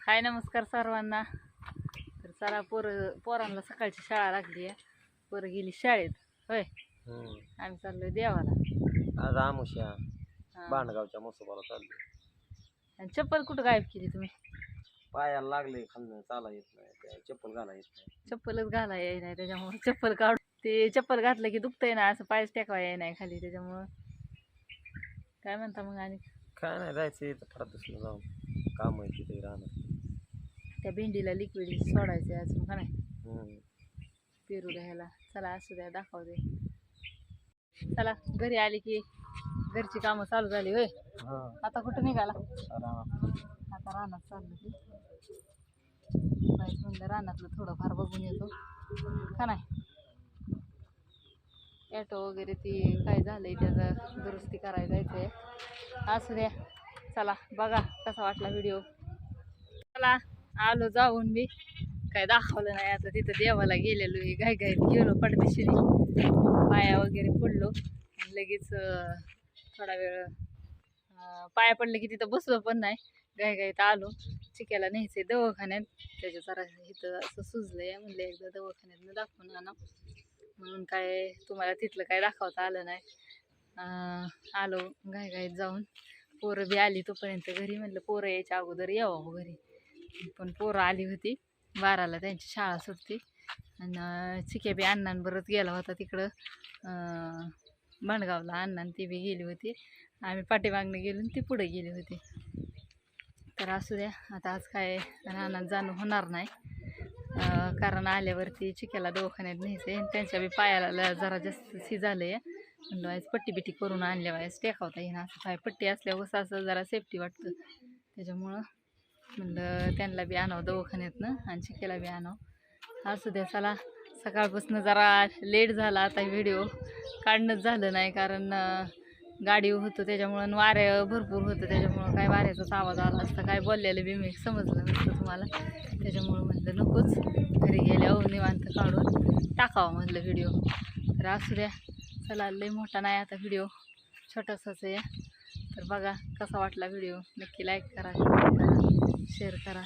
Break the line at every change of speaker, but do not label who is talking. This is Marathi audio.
हाय नमस्कार सर्वांना। तर चला पोरांना सकाळची शाळा लागली आहे, पोरं गेली शाळेत होय। आम्ही चाललोय देवाला।
आज आमुष्या बांडगावच्या मसोबाला चाललोय।
आणि चप्पल कुठं गायब केली तुम्ही?
पायाला लागले, खाल्लं चाला येत नाही, चप्पल घाला येत नाही।
चप्पलच घाला येई नाही, त्याच्यामुळे चप्पल काढ। ते चप्पल घातलं की दुखतंय ना, असं पायच टेकवा येई नाही खाली, त्याच्यामुळं काय म्हणता मग? आणि
काय नाही, जायचं फरात दुसरं जाऊन काम आहे तिथे राहणार।
त्या भेंडीला लिक्विड सोडायचं अजून का नाही, पेरू घ्यायला। चला असू द्या, दाखवते। चला घरी आली की घरची कामं चालू झाली होय। आता कुठं निघाला? आता रानात चाललो की म्हणलं रानातलं थोडंफार बघून येतो का नाही। ॲटो वगैरे ती काय झालंय त्याचं दुरुस्ती करायला जायचंय। असू द्या, चला बघा कसा वाटला व्हिडिओ। चला आलो जाऊन, मी काय दाखवलं नाही। आता तिथं देवाला गेलेलो, घाईघाईत गेलो, पडदेशीरी पाया वगैरे पडलो, लगेच थोडा वेळ पाया पडले की तिथं बसलो पण नाही, घाईघाईत आलो। चिक्याला न्यायचंय दवाखान्यात, त्याच्या जरा इथं असं सुजलंय, म्हणलं एकदा दवाखान्यात दाखवून आणा म्हणून काय तुम्हाला तिथलं काय दाखवता आलं नाही। आलो घाईघाईत जाऊन, पोरं बी आली तोपर्यंत घरी। म्हणलं पोरं यायच्या अगोदर यावं घरी, पण पोरं आली होती 12ला, त्यांची शाळा सुटती। आणि चिक्या बी अण्णांबरोबर गेला होता तिकडं बांडगावला, अण्णा ती बी गेली होती। आम्ही पाठीमागनं गेलो आणि ती पुढे गेली होती। तर असू द्या, आता आज काय रानात जाणं होणार नाही, कारण आल्यावरती चिक्याला दवाखान्यात न्यायचं आहे। त्यांच्या बी पायाला जरा जास्त झालं आहे, म्हणलं वायस पट्टी बिट्टी करून आणल्या वायस टेकावता येईना। असं पाय पट्टी असल्यावर असं जरा सेफ्टी वाटतं, त्याच्यामुळं म्हणलं त्यांना बी आणावं दवाखान्यातनं आणि चिक्याला बी आणावं। असू द्या, चला सकाळपासून जरा लेट झाला आता व्हिडिओ काढणंच झालं नाही, कारण गाडी होतं त्याच्यामुळं, वाऱ्या भरपूर होतं त्याच्यामुळं काय वाऱ्याचाच आवाज आला असता, काय बोललेलं बी मी समजलं नसतं तुम्हाला, त्याच्यामुळं म्हणलं नकोच, घरी गेल्यावर निवांत काढून टाकावं म्हणलं व्हिडिओ। तर असू द्या, चला लय मोठा नाही आता व्हिडिओ, छोटासाच आहे। तर बघा कसा वाटला व्हिडिओ, नक्की लाईक करा, शेअर करा।